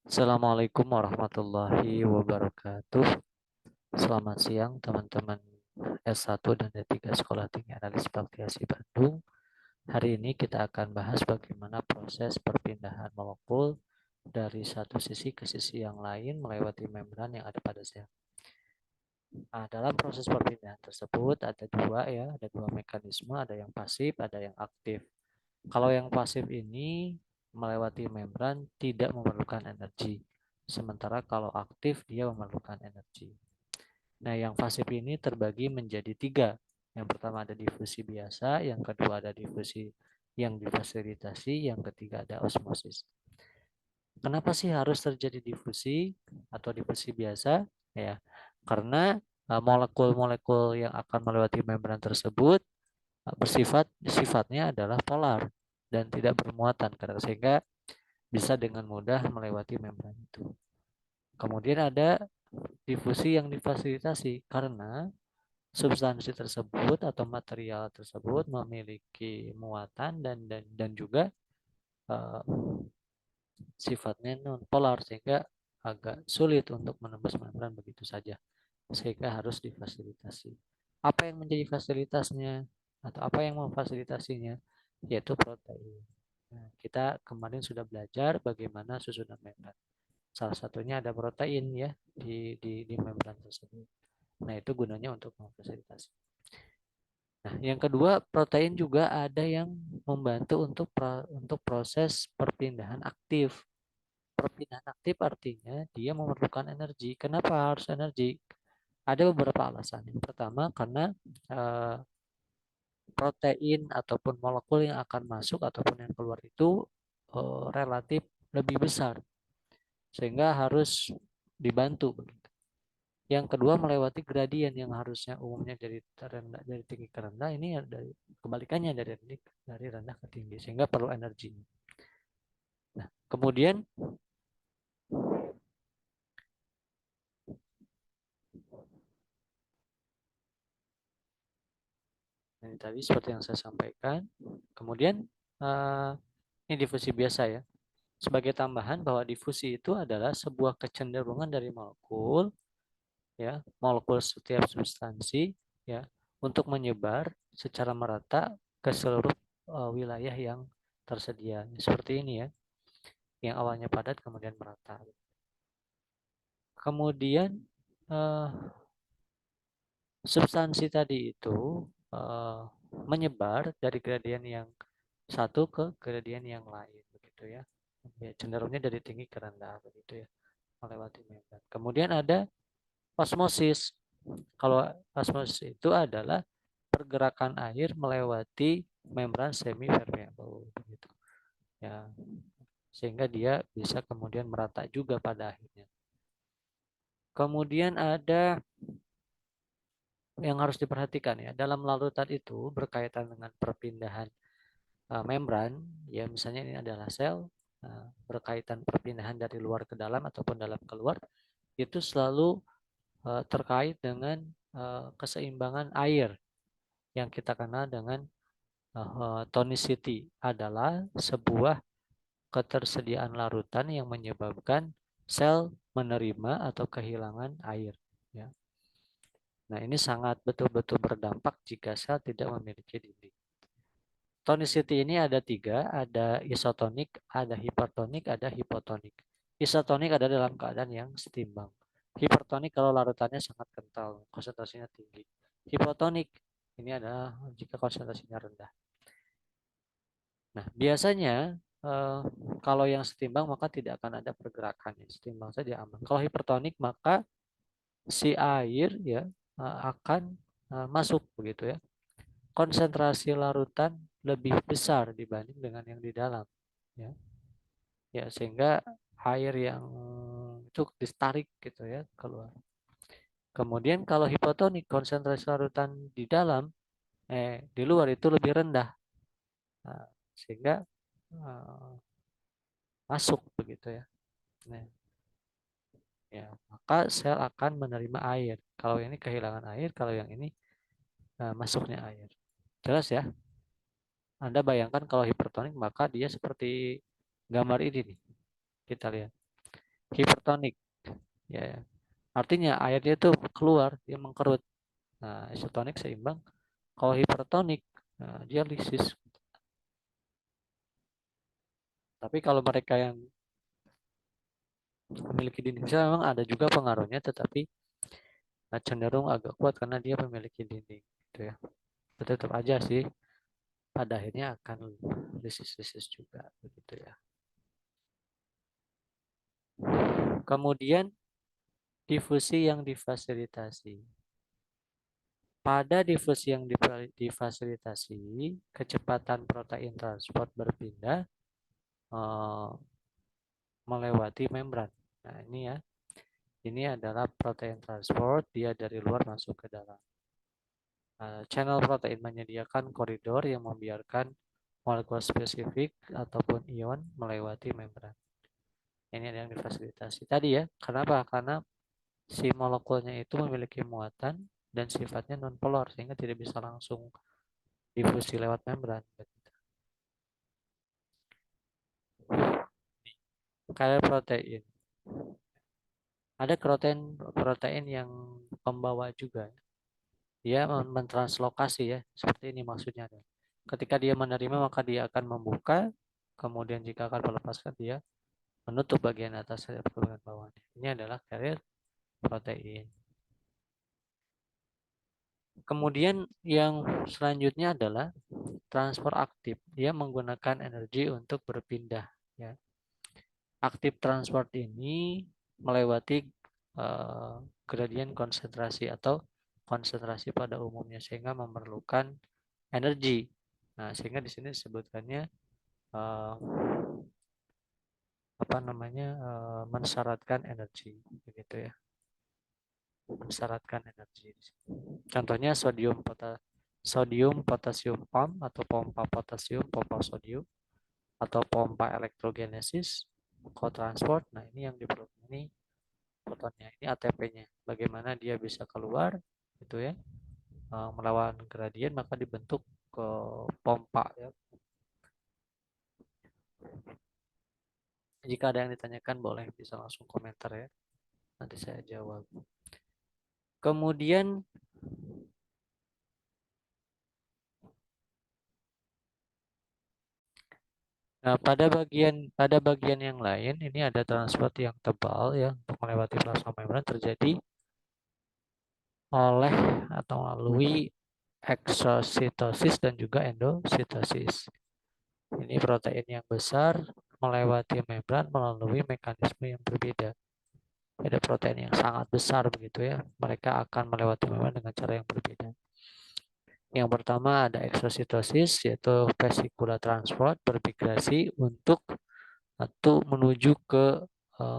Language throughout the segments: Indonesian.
Assalamualaikum warahmatullahi wabarakatuh. Selamat siang teman-teman S1 dan D3 Sekolah Tinggi Analis Baktiasi Bandung. Hari ini kita akan bahas bagaimana proses perpindahan molekul dari satu sisi ke sisi yang lain melewati membran yang ada pada sel. Nah, dalam proses perpindahan tersebut ada dua mekanisme, ada yang pasif, ada yang aktif. Kalau yang pasif ini melewati membran tidak memerlukan energi. Sementara kalau aktif dia memerlukan energi. Nah, yang pasif ini terbagi menjadi tiga. Yang pertama ada difusi biasa, yang kedua ada difusi yang difasilitasi, yang ketiga ada osmosis. Kenapa sih harus terjadi difusi atau difusi biasa? Ya, karena molekul-molekul yang akan melewati membran tersebut sifatnya adalah polar dan tidak bermuatan sehingga bisa dengan mudah melewati membran itu. Kemudian ada difusi yang difasilitasi karena substansi tersebut atau material tersebut memiliki muatan dan juga uh, sifatnya non polar sehingga agak sulit untuk menembus membran begitu saja sehingga harus difasilitasi. Apa yang menjadi fasilitasnya atau apa yang memfasilitasinya? Yaitu protein. Nah, kita kemarin sudah belajar bagaimana susunan membran. Salah satunya ada protein ya di membran tersebut. Nah, itu gunanya untuk memfasilitasi. Nah, yang kedua, protein juga ada yang membantu untuk proses perpindahan aktif. Perpindahan aktif artinya dia memerlukan energi. Kenapa harus energi? Ada beberapa alasan. Yang pertama karena eh, protein ataupun molekul yang akan masuk ataupun yang keluar itu relatif lebih besar sehingga harus dibantu begitu. Yang kedua melewati gradien yang harusnya umumnya dari tinggi ke rendah ini dari kebalikannya dari rendah ke tinggi sehingga perlu energi. Nah, kemudian ini tadi seperti yang saya sampaikan. Kemudian eh, ini difusi biasa ya. Sebagai tambahan bahwa difusi itu adalah sebuah kecenderungan dari molekul ya, molekul setiap substansi ya untuk menyebar secara merata ke seluruh wilayah yang tersedia. Seperti ini ya, yang awalnya padat kemudian merata. Kemudian eh, substansi tadi itu eh, menyebar dari gradien yang satu ke gradien yang lain begitu ya. Ya, cenderungnya dari tinggi ke rendah begitu ya, melewati membran. Kemudian ada osmosis. Kalau osmosis itu adalah pergerakan air melewati membran semi permeable begitu. Ya, sehingga dia bisa kemudian merata juga pada akhirnya. Kemudian ada yang harus diperhatikan ya, dalam larutan itu berkaitan dengan perpindahan membran, ya misalnya ini adalah sel, berkaitan perpindahan dari luar ke dalam ataupun dalam keluar, itu selalu terkait dengan keseimbangan air yang kita kenal dengan tonicity adalah sebuah ketersediaan larutan yang menyebabkan sel menerima atau kehilangan air. Ya. Nah, ini sangat betul-betul berdampak jika sel tidak memiliki dinding. Tonicity ini ada tiga, ada isotonik, ada hipertonik, ada hipotonik. Isotonik ada dalam keadaan yang setimbang. Hipertonik kalau larutannya sangat kental, konsentrasinya tinggi. Hipotonik ini adalah jika konsentrasinya rendah. Nah, biasanya eh, kalau yang setimbang maka tidak akan ada pergerakan, ya. Setimbang saja aman. Kalau hipertonik maka si air ya akan masuk begitu ya. Konsentrasi larutan lebih besar dibanding dengan yang di dalam ya. Ya sehingga air yang itu ditarik gitu ya keluar. Kemudian kalau hipotonik konsentrasi larutan di dalam di luar itu lebih rendah. Nah, sehingga eh, masuk begitu ya. Nah, ya, maka sel akan menerima air. Kalau ini kehilangan air, kalau yang ini masuknya air. Jelas ya? Anda bayangkan kalau hipertonik maka dia seperti gambar ini nih. Kita lihat. hipertonik. Ya, artinya airnya itu keluar, dia mengkerut. Nah, isotonik seimbang. Kalau hipertonik, nah, dia lisis. Tapi kalau mereka yang memiliki dinding sel memang ada juga pengaruhnya, tetapi cenderung agak kuat karena dia memiliki dinding, gitu ya. Tetap aja sih, pada akhirnya akan lisis-lisis juga, begitu ya. Kemudian difusi yang difasilitasi. Pada difusi yang difasilitasi, kecepatan protein transport berpindah melewati membran. Nah, ini ya. Ini adalah protein transport, dia dari luar masuk ke dalam. Channel protein menyediakan koridor yang membiarkan molekul spesifik ataupun ion melewati membran. Ini ada yang difasilitasi. Tadi ya, kenapa? Karena si molekulnya itu memiliki muatan dan sifatnya nonpolar sehingga tidak bisa langsung difusi lewat membran. Kayak protein. Ada protein yang pembawa juga. Dia mentranslokasi ya. Seperti ini maksudnya. Ketika dia menerima maka dia akan membuka. Kemudian jika akan melepaskan dia menutup bagian atas dan bagian bawahnya. Ini adalah carrier protein. Kemudian yang selanjutnya adalah transfer aktif. Dia menggunakan energi untuk berpindah. Ya. Aktif transport ini melewati gradien konsentrasi atau konsentrasi pada umumnya sehingga memerlukan energi. Nah, sehingga di sini disebutkannya mensyaratkan energi, begitu ya. Mensyaratkan energi. Contohnya sodium potasium pump atau pompa potasium, pompa sodium atau pompa elektrogenesis, co-transport. Nah, ini yang diperlukan ini fotonnya, ini ATP-nya. Bagaimana dia bisa keluar gitu ya. Melawan gradien maka dibentuk ke pompa ya. Jika ada yang ditanyakan boleh bisa langsung komentar ya. Nanti saya jawab. Kemudian nah, pada bagian yang lain ini ada transport yang tebal ya untuk melewati plasma membran terjadi oleh atau melalui eksositosis dan juga endositosis. Ini protein yang besar melewati membran melalui mekanisme yang berbeda. Ada protein yang sangat besar begitu ya. Mereka akan melewati membran dengan cara yang berbeda. Yang pertama ada eksositosis yaitu vesicula transport bermigrasi untuk atau menuju ke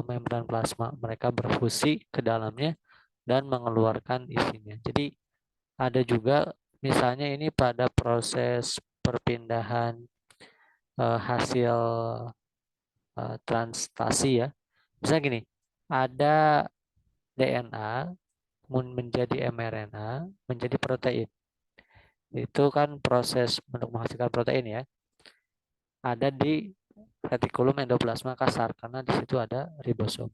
membran plasma. Mereka berfusi ke dalamnya dan mengeluarkan isinya. Jadi ada juga misalnya ini pada proses perpindahan hasil translasi ya. Misalnya gini, ada DNA menjadi mRNA menjadi protein. Itu kan proses untuk menghasilkan protein ya. Ada di retikulum endoplasma kasar karena di situ ada ribosom.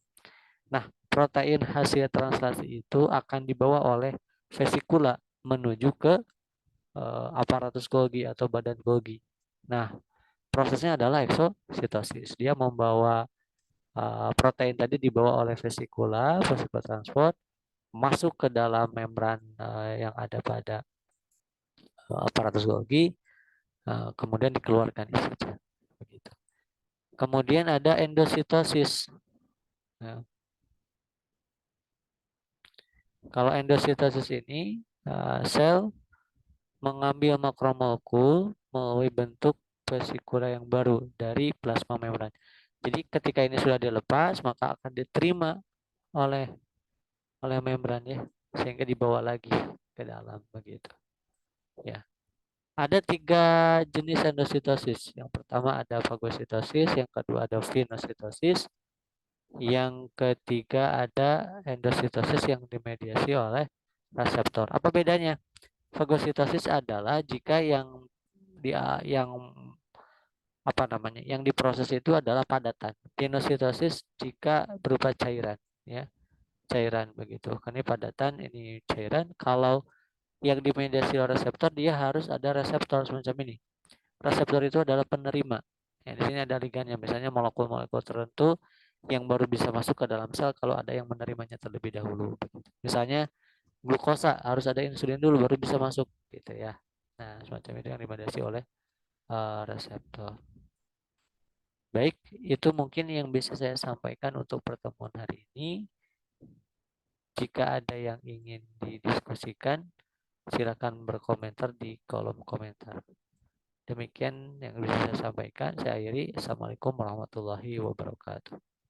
Nah, protein hasil translasi itu akan dibawa oleh vesikula menuju ke aparatus Golgi atau badan Golgi. Nah, prosesnya adalah eksositosis. Dia membawa protein tadi dibawa oleh vesikula transport masuk ke dalam membran yang ada pada aparatus Golgi, kemudian dikeluarkan isinya. Begitu. Kemudian ada endositosis. Nah, kalau endositosis ini sel mengambil makromolekul melalui bentuk vesikula yang baru dari plasma membran. Jadi ketika ini sudah dilepas maka akan diterima oleh membran ya sehingga dibawa lagi ke dalam begitu. Ya. Ada 3 jenis endositosis. Yang pertama ada fagositosis, yang kedua ada venositosis, yang ketiga ada endositosis yang dimediasi oleh reseptor. Apa bedanya? Fagositosis adalah jika yang apa namanya, yang diproses itu adalah padatan. Pinositosis jika berupa cairan, ya, cairan begitu. Kan ini padatan, ini cairan. Kalau yang dimediasi oleh reseptor, dia harus ada reseptor semacam ini. Reseptor itu adalah penerima. Ya, di sini ada ligannya, misalnya molekul-molekul tertentu yang baru bisa masuk ke dalam sel kalau ada yang menerimanya terlebih dahulu. Misalnya glukosa harus ada insulin dulu baru bisa masuk, gitu ya. Nah, semacam itu yang dimediasi oleh reseptor. Baik, itu mungkin yang bisa saya sampaikan untuk pertemuan hari ini. Jika ada yang ingin didiskusikan, silakan berkomentar di kolom komentar. Demikian yang bisa saya sampaikan. Saya akhiri. Assalamualaikum warahmatullahi wabarakatuh.